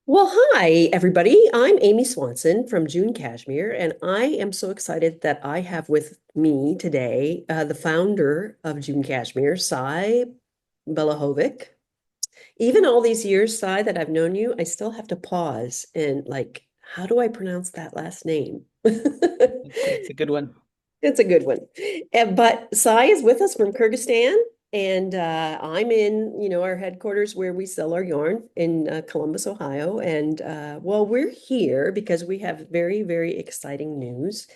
Well, hi, everybody. I'm Amy Swanson from June Cashmere, and I am so excited that I have with me today the founder of June Cashmere, Sy Belohlavek. Even all these years, Sy, that I've known you, I still have to pause and how do I pronounce that last name? It's a good one. It's a good one. But Sai is with us from Kyrgyzstan, and I'm in, our headquarters where we sell our yarn in Columbus, Ohio. And well, we're here because we have very, very exciting news,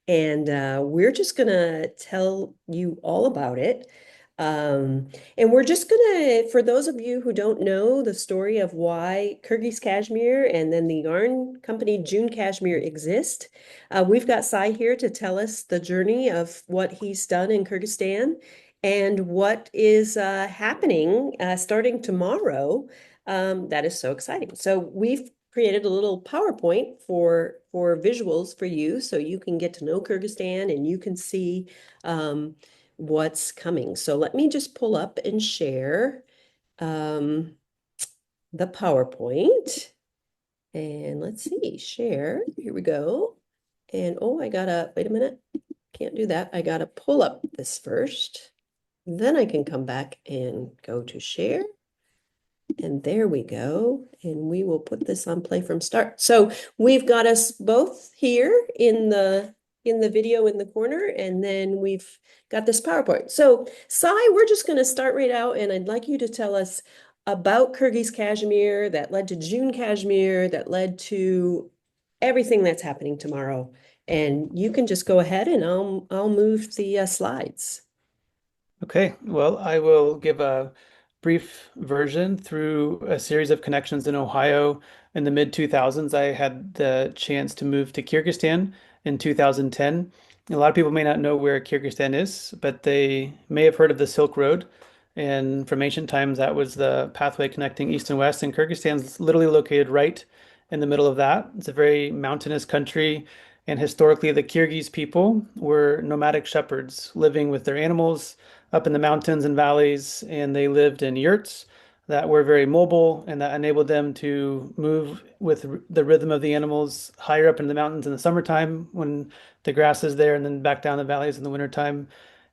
and we're just gonna tell you all about it. Um, and we're just gonna, for those of you who don't know the story of why Kyrgyz Cashmere and then the yarn company June Cashmere exist. We've got Sai here to tell us the journey of what he's done in Kyrgyzstan and what is happening starting tomorrow. That is so exciting. So we've created a little PowerPoint for visuals for you, so you can get to know Kyrgyzstan and you can see what's coming. So let me just pull up and share um, the PowerPoint. And let's see, share. Here we go. And oh, I gotta, wait a minute. Can't do that. I gotta pull up this first. Then I can come back and go to share. And there we go. And we will put this on play from start. So we've got us both here in the video in the corner, and then we've got this PowerPoint. So Sai, we're just going to start right out, and I'd like you to tell us about Kyrgyz Cashmere that led to June Cashmere, that led to everything that's happening tomorrow. And you can just go ahead and I'll move the slides. Okay, well, I will give a brief version through a series of connections in Ohio in the mid 2000s. I had the chance to move to Kyrgyzstan in 2010. A lot of people may not know where Kyrgyzstan is, but they may have heard of the Silk Road. And from ancient times, that was the pathway connecting east and west. And Kyrgyzstan's literally located right in the middle of that. It's a very mountainous country. And historically, the Kyrgyz people were nomadic shepherds living with their animals up in the mountains and valleys, and they lived in yurts that were very mobile and that enabled them to move with the rhythm of the animals higher up in the mountains in the summertime when the grass is there, and then back down the valleys in the wintertime.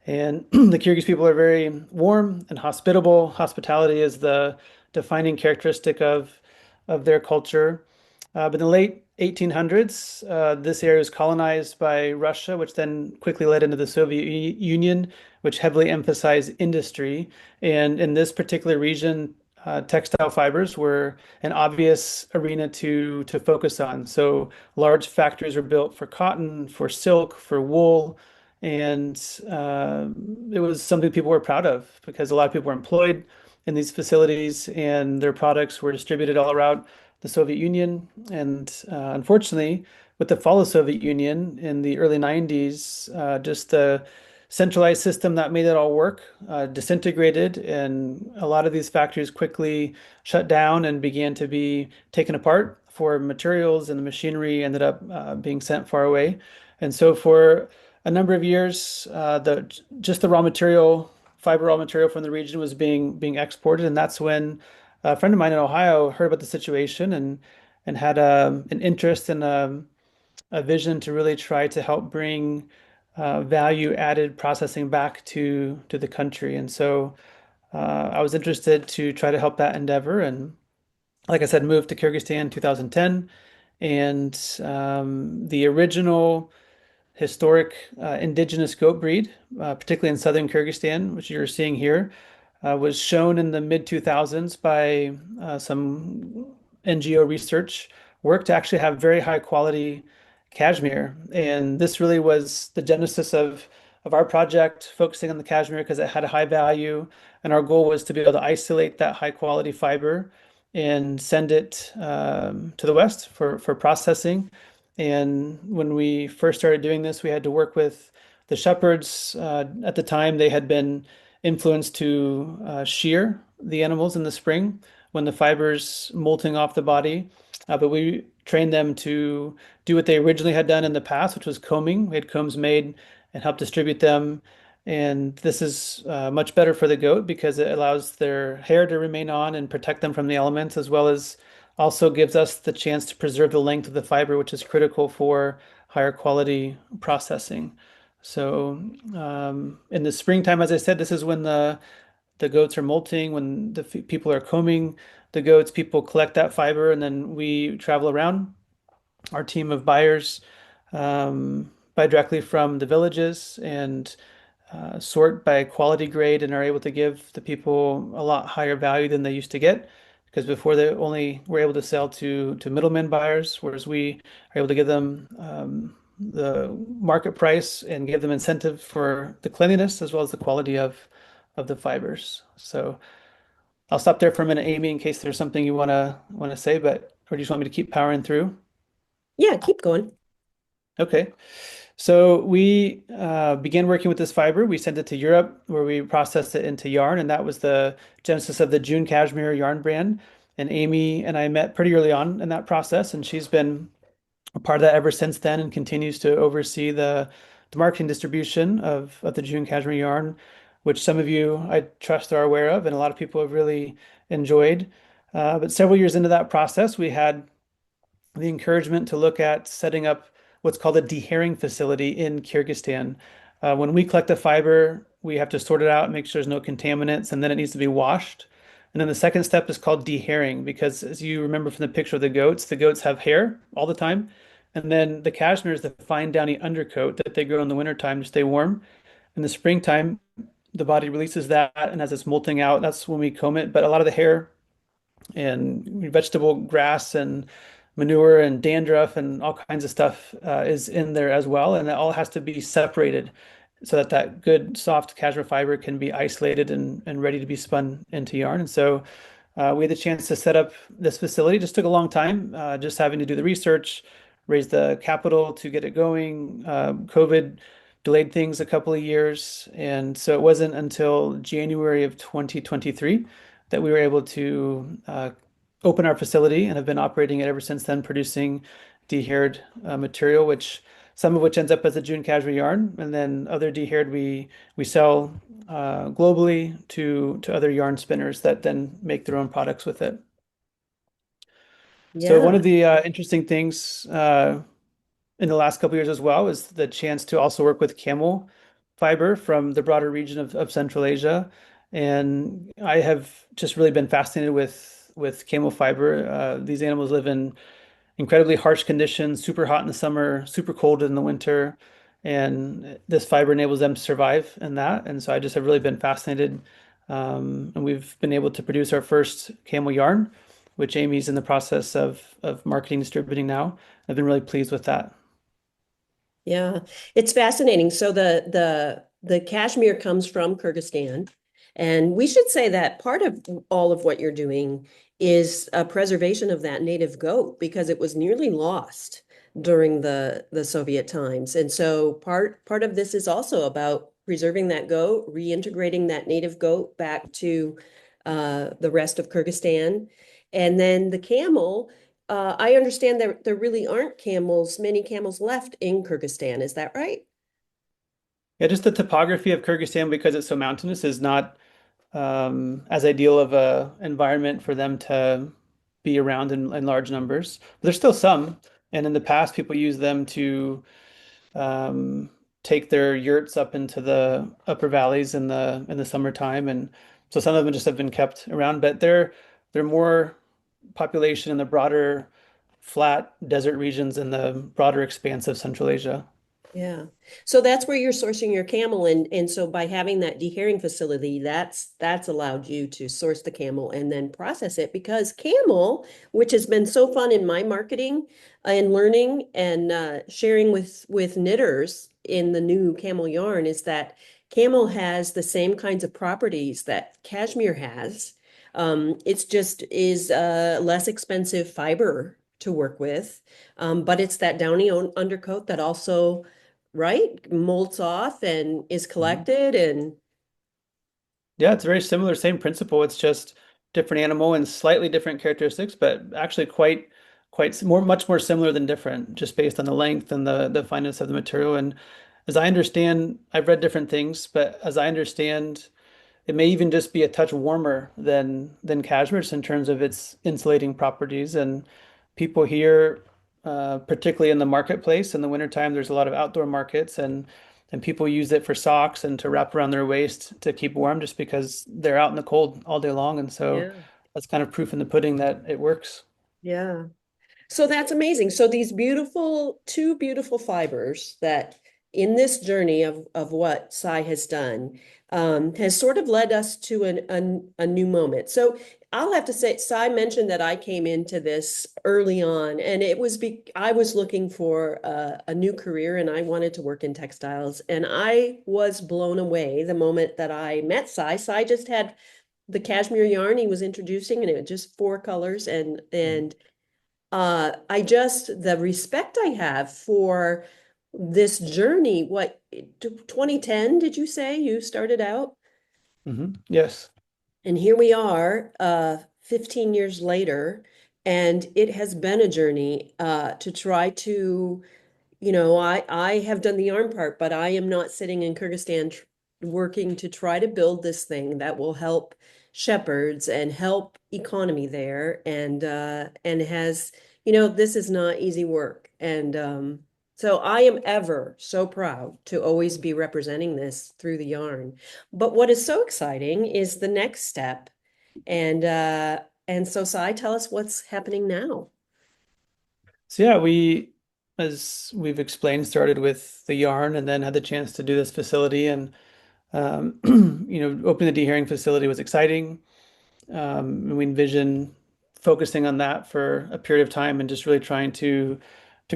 And the Kyrgyz people are very warm and hospitable. Hospitality is the defining characteristic of their culture. But in the late 1800s, this area was colonized by Russia, which then quickly led into the Soviet Union, which heavily emphasized industry. And in this particular region, textile fibers were an obvious arena to focus on. So large factories were built for cotton, for silk, for wool, and it was something people were proud of because a lot of people were employed in these facilities, and their products were distributed all around the Soviet Union. And unfortunately, with the fall of the Soviet Union in the early 90s, just the centralized system that made it all work disintegrated, and a lot of these factories quickly shut down and began to be taken apart for materials, and the machinery ended up being sent far away. And so for a number of years, the just the raw material, fiber raw material from the region was being exported, and that's when a friend of mine in Ohio heard about the situation and had an interest in a vision to really try to help bring value added processing back to the country. And so I was interested to try to help that endeavor. And like I said, moved to Kyrgyzstan in 2010. And the original historic indigenous goat breed, particularly in southern Kyrgyzstan, which you're seeing here, was shown in the mid 2000s by some NGO research work to actually have very high quality cashmere. And this really was the genesis of our project, focusing on the cashmere because it had a high value. And our goal was to be able to isolate that high quality fiber and send it to the West for processing. And when we first started doing this, we had to work with the shepherds. At the time, they had been influenced to shear the animals in the spring when the fibers molting off the body. But we trained them to do what they originally had done in the past, which was combing. We had combs made and helped distribute them. And this is much better for the goat because it allows their hair to remain on and protect them from the elements, as well as also gives us the chance to preserve the length of the fiber, which is critical for higher quality processing. So in the springtime, as I said, this is when the goats are molting, when the people are combing the goats, people collect that fiber, and then we travel around, our team of buyers, buy directly from the villages and sort by quality grade and are able to give the people a lot higher value than they used to get. Because before they only were able to sell to middlemen buyers, whereas we are able to give them the market price and give them incentive for the cleanliness as well as the quality of the fibers. So I'll stop there for a minute, Amy, in case there's something you wanna say, but or do you just want me to keep powering through? Yeah, keep going. Okay. So we began working with this fiber. We sent it to Europe where we processed it into yarn, and that was the genesis of the June Cashmere yarn brand. And Amy and I met pretty early on in that process, and she's been a part of that ever since then and continues to oversee the marketing distribution of the June Cashmere yarn, which some of you I trust are aware of, and a lot of people have really enjoyed. But several years into that process, we had the encouragement to look at setting up what's called a dehairing facility in Kyrgyzstan. When we collect the fiber, we have to sort it out, make sure there's no contaminants, and then it needs to be washed. And then the second step is called dehairing because, as you remember from the picture of the goats have hair all the time. And then the cashmere is the fine, downy undercoat that they grow in the wintertime to stay warm. In the springtime, the body releases that, and as it's molting out, that's when we comb it. But a lot of the hair and vegetable grass and manure and dandruff and all kinds of stuff is in there as well. And that all has to be separated so that that good soft cashmere fiber can be isolated and ready to be spun into yarn. And so we had the chance to set up this facility. It just took a long time, just having to do the research, raise the capital to get it going. COVID delayed things a couple of years. And so it wasn't until January of 2023 that we were able to open our facility and have been operating it ever since then, producing dehaired material, which some of which ends up as a June cashmere yarn, and then other dehaired we sell globally to other yarn spinners that then make their own products with it. So one Yeah. of the interesting things in the last couple of years as well is the chance to also work with camel fiber from the broader region of Central Asia. And I have just really been fascinated with camel fiber. These animals live in incredibly harsh conditions, super hot in the summer, super cold in the winter, and this fiber enables them to survive in that. And so I just have really been fascinated. And we've been able to produce our first camel yarn, which Amy's in the process of marketing, distributing now. I've been really pleased with that. Yeah, it's fascinating. So the cashmere comes from Kyrgyzstan, and we should say that part of all of what you're doing is a preservation of that native goat because it was nearly lost during the Soviet times. And so part of this is also about preserving that goat, reintegrating that native goat back to the rest of Kyrgyzstan. And then the camel. I understand that there really aren't many camels left in Kyrgyzstan. Is that right? Yeah, just the topography of Kyrgyzstan, because it's so mountainous, is not as ideal of a environment for them to be around in large numbers. But there's still some, and in the past, people use them to um, take their yurts up into the upper valleys in the summertime, and so some of them just have been kept around. But they're more population in the broader flat desert regions in the broader expanse of Central Asia. Yeah. So that's where you're sourcing your camel, and so by having that dehairing facility, that's allowed you to source the camel and then process it because camel, which has been so fun in my marketing and learning and sharing with knitters in the new camel yarn is that camel has the same kinds of properties that cashmere has. It's just is less expensive fiber to work with, but it's that downy undercoat that also right? Molts off and is Mhm. collected and Yeah, it's very similar, same principle. It's just different animal and slightly different characteristics, but actually much more similar than different, just based on the length and the fineness of the material. And as I understand, I've read different things, but as I understand, it may even just be a touch warmer than cashmere just in terms of its insulating properties. And people here, particularly in the marketplace in the wintertime, there's a lot of outdoor markets and people use it for socks and to wrap around their waist to keep warm just because they're out in the cold all day long. And so Yeah. that's kind of proof in the pudding that it works. Yeah. So that's amazing. So these beautiful, two beautiful fibers that in this journey of what Sy has done has sort of led us to a new moment. So I'll have to say, Sy mentioned that I came into this early on, and it was I was looking for a new career, and I wanted to work in textiles, and I was blown away the moment that I met Sy. Sy just had the cashmere yarn he was introducing, and it was just four colors, and I just the respect I have for this journey. What, 2010, did you say you started out? Yes. And here we are, 15 years later, and it has been a journey to try to, I have done the yarn part, but I am not sitting in Kyrgyzstan working to try to build this thing that will help shepherds and help economy there. And has, this is not easy work. And so I am ever so proud to always be representing this through the yarn. But what is so exciting is the next step. And so Sai, tell us what's happening now. So yeah, we, as we've explained, started with the yarn and then had the chance to do this facility. And opening the deherring facility was exciting. And we envision focusing on that for a period of time and just really trying to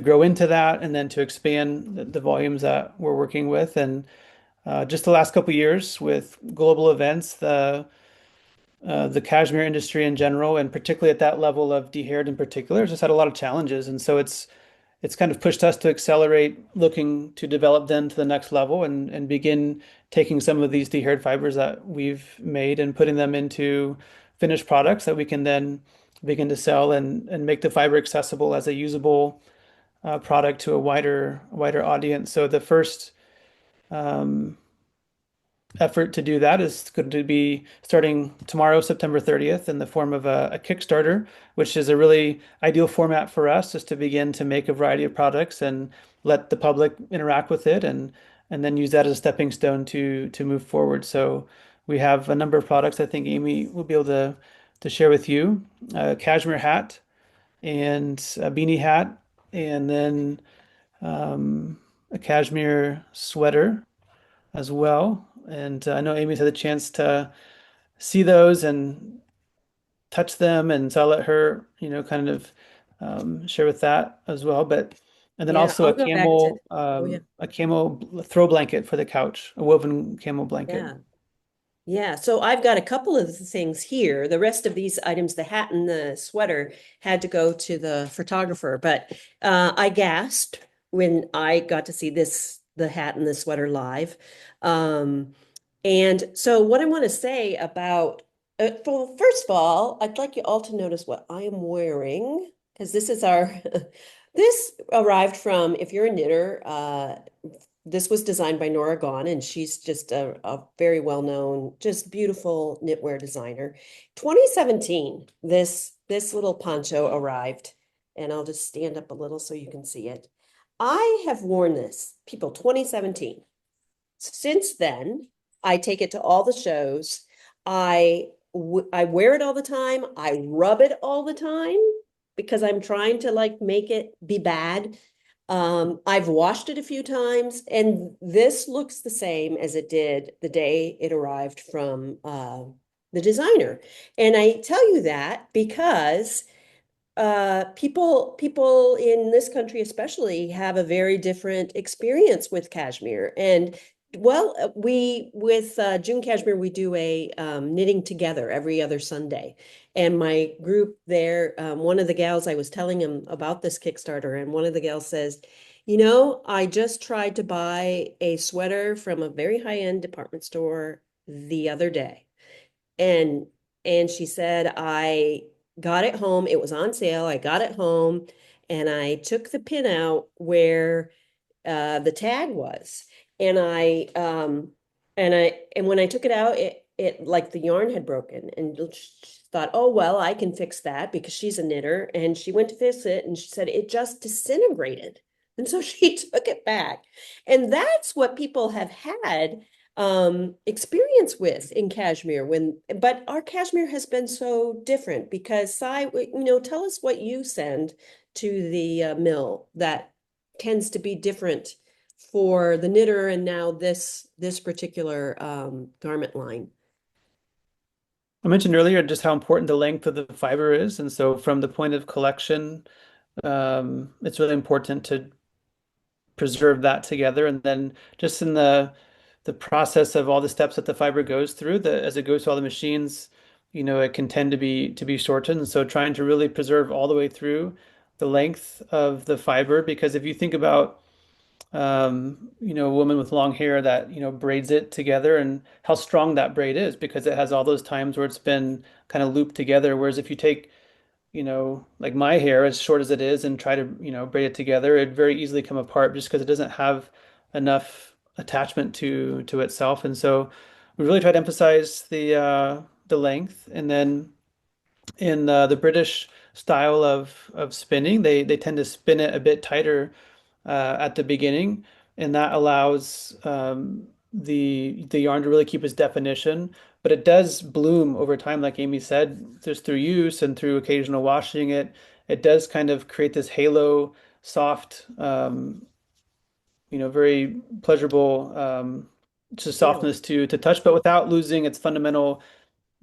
grow into that and then to expand the volumes that we're working with. And just the last couple of years with global events, the cashmere industry in general, and particularly at that level of dehaired in particular, has just had a lot of challenges. And so it's kind of pushed us to accelerate looking to develop them to the next level and begin taking some of these dehaired fibers that we've made and putting them into finished products that we can then begin to sell and make the fiber accessible as a usable product to a wider audience. So the first um, effort to do that is going to be starting tomorrow, September 30th, in the form of a Kickstarter, which is a really ideal format for us just to begin to make a variety of products and let the public interact with it and then use that as a stepping stone to move forward. So we have a number of products I think Amy will be able to share with you. A cashmere hat and a beanie hat, and then a cashmere sweater as well. And I know Amy's had a chance to see those and touch them, and so I'll let her, kind of share with that as well. But and then Yeah, also I'll go back to, oh yeah, a camel throw blanket for the couch, a woven camel blanket. yeah. Yeah, so I've got a couple of the things here. The rest of these items, the hat and the sweater, had to go to the photographer, but I gasped when I got to see the hat and the sweater live. Um, and so what I want to say about, well, first of all, I'd like you all to notice what I am wearing, because this is our, this arrived from, if you're a knitter, this was designed by Nora Gaughan, and she's just a very well-known, just beautiful knitwear designer. 2017, this little poncho arrived, and I'll just stand up a little so you can see it. I have worn this, people, 2017. Since then, I take it to all the shows. I wear it all the time. I rub it all the time because I'm trying to like make it be bad. I've washed it a few times, and this looks the same as it did the day it arrived from the designer. And I tell you that because people in this country especially have a very different experience with cashmere. And well, we with June Cashmere, we do a knitting together every other Sunday. And my group there, one of the gals, I was telling him about this Kickstarter, and one of the gals says, I just tried to buy a sweater from a very high-end department store the other day. And she said, I got it home. It was on sale. I got it home and I took the pin out where the tag was. And I and when I took it out, it like the yarn had broken, and she thought, oh, well, I can fix that because she's a knitter. And she went to fix it and she said it just disintegrated. And so she took it back. And that's what people have had experience with in cashmere but our cashmere has been so different because tell us what you send to the mill that tends to be different for the knitter and now this particular garment line. I mentioned earlier just how important the length of the fiber is. And so from the point of collection, it's really important to preserve that together. And then just in the process of all the steps that the fiber goes through, as it goes to all the machines, it can tend to be shortened. And so trying to really preserve all the way through the length of the fiber, because if you think about a woman with long hair that, braids it together and how strong that braid is because it has all those times where it's been kind of looped together. Whereas if you take, like my hair, as short as it is, and try to, braid it together, it'd very easily come apart just because it doesn't have enough attachment to itself. And so we really try to emphasize the length. And then in the British style of spinning, they tend to spin it a bit tighter at the beginning, and that allows the yarn to really keep its definition. But it does bloom over time, like Amy said, just through use and through occasional washing it. It does kind of create this halo, soft, very pleasurable, just Feel. softness to touch, but without losing its fundamental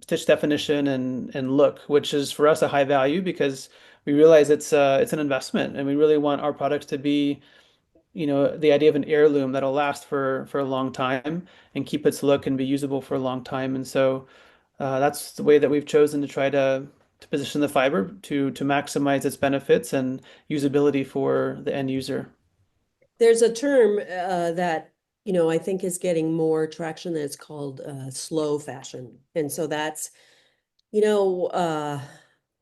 stitch definition and look, which is for us a high value because we realize it's an investment and we really want our products to be, the idea of an heirloom that'll last for a long time and keep its look and be usable for a long time. And so that's the way that we've chosen to try to position the fiber to maximize its benefits and usability for the end user. There's a term that I think is getting more traction that's called slow fashion. And so that's You know,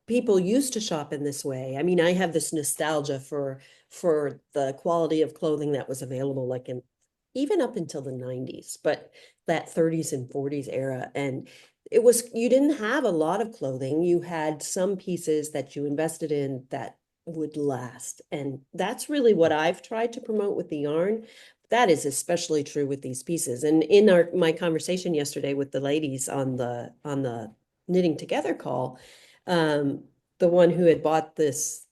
people used to shop in this way. I mean, I have this nostalgia for the quality of clothing that was available, like in even up until the 90s, but that 30s and 40s era. And you didn't have a lot of clothing. You had some pieces that you invested in that would last. And that's really what I've tried to promote with the yarn. That is especially true with these pieces. And in my conversation yesterday with the ladies on the knitting together call, um, the one who had bought this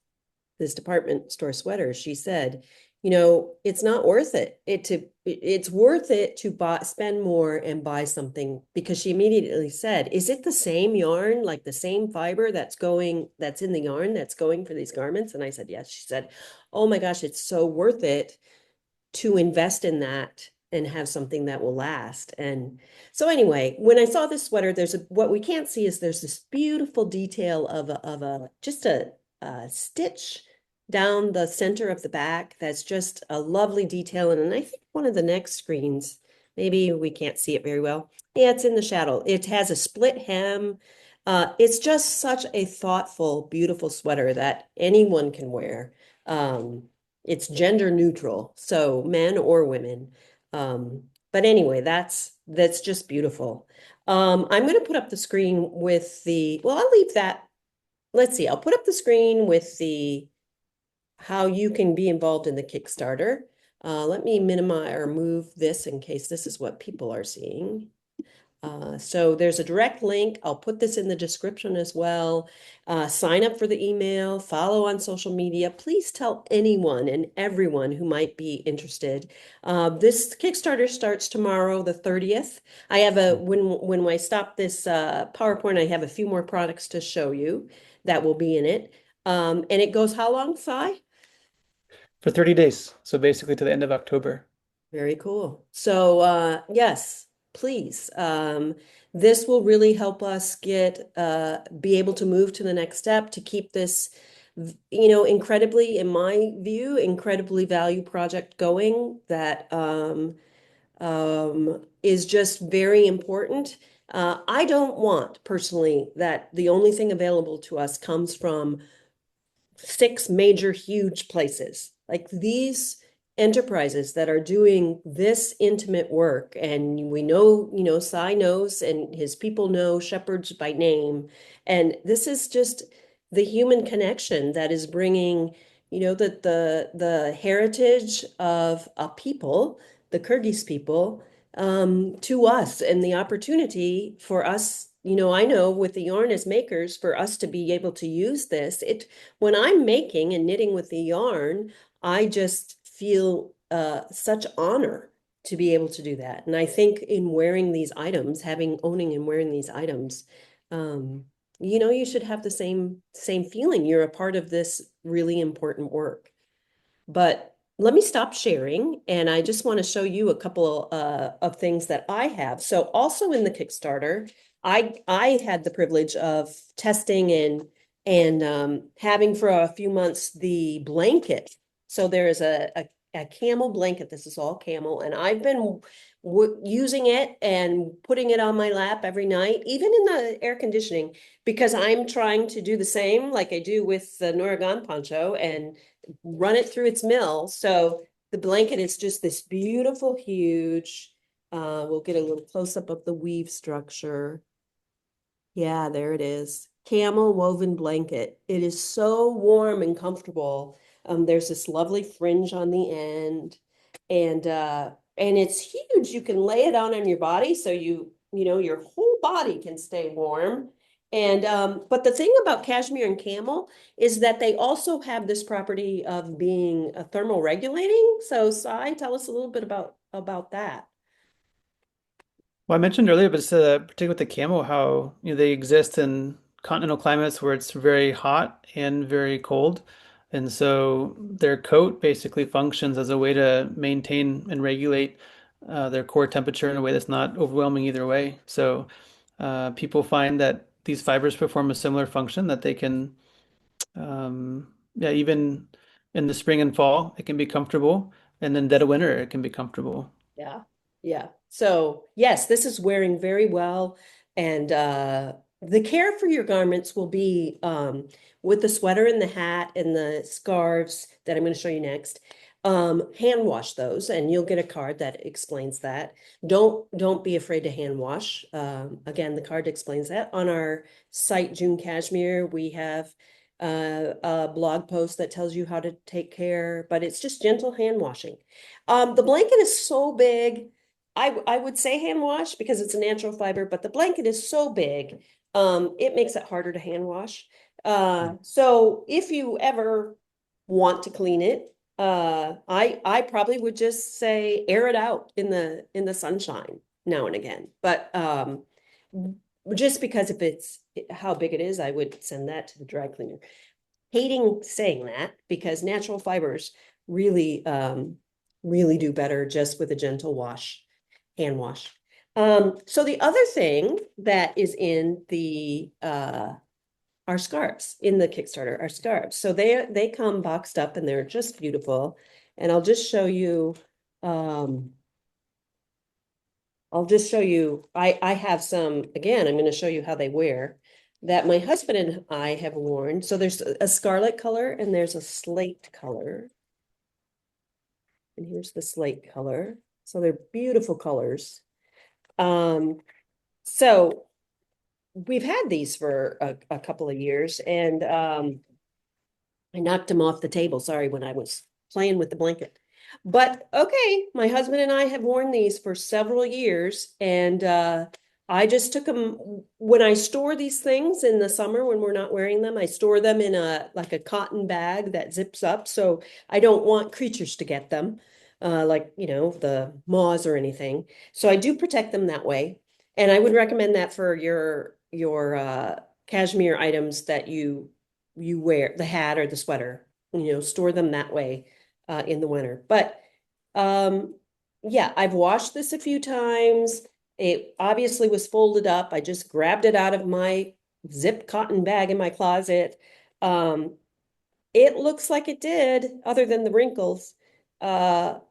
department store sweater, she said, it's not worth it's worth it to spend more and buy something, because she immediately said, is it the same yarn, like the same fiber that's in the yarn that's going for these garments? And I said, yes. She said, oh my gosh, it's so worth it to invest in that and have something that will last. And so anyway, when I saw this sweater, what we can't see is there's this beautiful detail of just a stitch down the center of the back. That's just a lovely detail. And I think one of the next screens, maybe we can't see it very well. Yeah, it's in the shadow. It has a split hem. It's just such a thoughtful, beautiful sweater that anyone can wear. It's gender neutral, so men or women. But anyway, that's just beautiful. I'm going to put up the screen with well, I'll leave that. Let's see. I'll put up the screen with the how you can be involved in the Kickstarter. Let me minimize or move this in case this is what people are seeing. So there's a direct link. I'll put this in the description as well. Sign up for the email, follow on social media. Please tell anyone and everyone who might be interested. This Kickstarter starts tomorrow, the 30th. I have when I stop this PowerPoint, I have a few more products to show you that will be in it. And it goes how long, Sy? For 30 days. So basically to the end of October. Very cool. So yes, please. This will really help us be able to move to the next step to keep this, incredibly, in my view, incredibly value project going that is just very important. I don't want personally that the only thing available to us comes from 6 major huge places. Like these enterprises that are doing this intimate work. And we know, Sy knows and his people know shepherds by name. And this is just the human connection that is bringing, the heritage of a people, the Kyrgyz people, to us, and the opportunity for us. I know with the yarn as makers, for us to be able to use this, when I'm making and knitting with the yarn, I just feel such honor to be able to do that. And I think in wearing these items, owning and wearing these items, um, you should have the same feeling. You're a part of this really important work. But let me stop sharing, and I just want to show you a couple of things that I have. So also in the Kickstarter, I had the privilege of testing and having for a few months the blanket. So there is a camel blanket. This is all camel, and I've been using it and putting it on my lap every night, even in the air conditioning, because I'm trying to do the same like I do with the Noragan poncho and run it through its mill. So the blanket is just this beautiful, huge, we'll get a little close up of the weave structure. Yeah, there it is. Camel woven blanket. It is so warm and comfortable. There's this lovely fringe on the end, and it's huge. You can lay it on your body, so your whole body can stay warm. And but the thing about cashmere and camel is that they also have this property of being thermal regulating. So, Sy, tell us a little bit about that. Well, I mentioned earlier, but it's particularly with the camel, how they exist in continental climates where it's very hot and very cold, and so their coat basically functions as a way to maintain and regulate their core temperature in a way that's not overwhelming either way. So people find that these fibers perform a similar function that they can, yeah, even in the spring and fall, it can be comfortable, and then dead of winter, it can be comfortable. Yeah. Yeah. So, yes, this is wearing very well. And the care for your garments will be with the sweater and the hat and the scarves that I'm going to show you next. Hand wash those, and you'll get a card that explains that. Don't be afraid to hand wash. Again, the card explains that. On our site, June Cashmere, we have a blog post that tells you how to take care, but it's just gentle hand washing. The blanket is so big. I would say hand wash because it's a natural fiber, but the blanket is so big, it makes it harder to hand wash. So if you ever want to clean it, I probably would just say air it out in the sunshine now and again. But just because if it's how big it is, I would send that to the dry cleaner. Hating saying that because natural fibers really really do better just with a gentle wash, hand wash. So the other thing that is in the our scarves in the Kickstarter are scarves. So they come boxed up and they're just beautiful. And um, I'll just show you, I have some, again, I'm going to show you how they wear that my husband and I have worn. So there's a scarlet color and there's a slate color. And here's the slate color. So they're beautiful colors. So we've had these for a couple of years, and I knocked them off the table, sorry, when I was playing with the blanket. But okay, my husband and I have worn these for several years, and I just took them when I store these things in the summer when we're not wearing them. I store them in a cotton bag that zips up, so I don't want creatures to get them, like the moths or anything. So I do protect them that way, and I would recommend that for your cashmere items that you wear, the hat or the sweater, store them that way in the winter. But um, yeah, I've washed this a few times. It obviously was folded up. I just grabbed it out of my zip cotton bag in my closet. Um, it looks like it did, other than the wrinkles,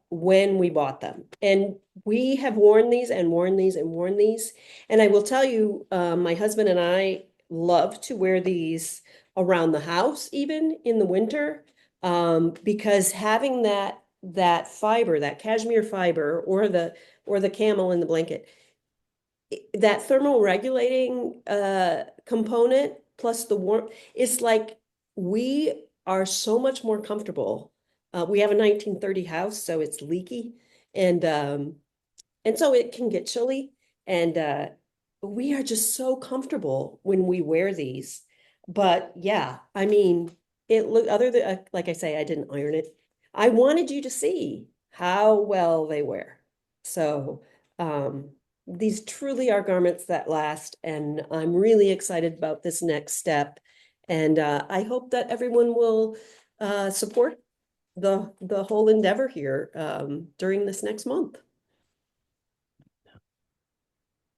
when we bought them. And we have worn these and worn these and worn these. And I will tell you, my husband and I love to wear these around the house, even in the winter, because having that fiber, that cashmere fiber, or the camel in the blanket, that thermal regulating component plus the warmth, it's like we are so much more comfortable. We have a 1930 house, so it's leaky, and and so it can get chilly. And we are just so comfortable when we wear these. But yeah, I mean, it look other than like I say, I didn't iron it. I wanted you to see how well they wear. So um, these truly are garments that last, and I'm really excited about this next step. And I hope that everyone will support the whole endeavor here during this next month.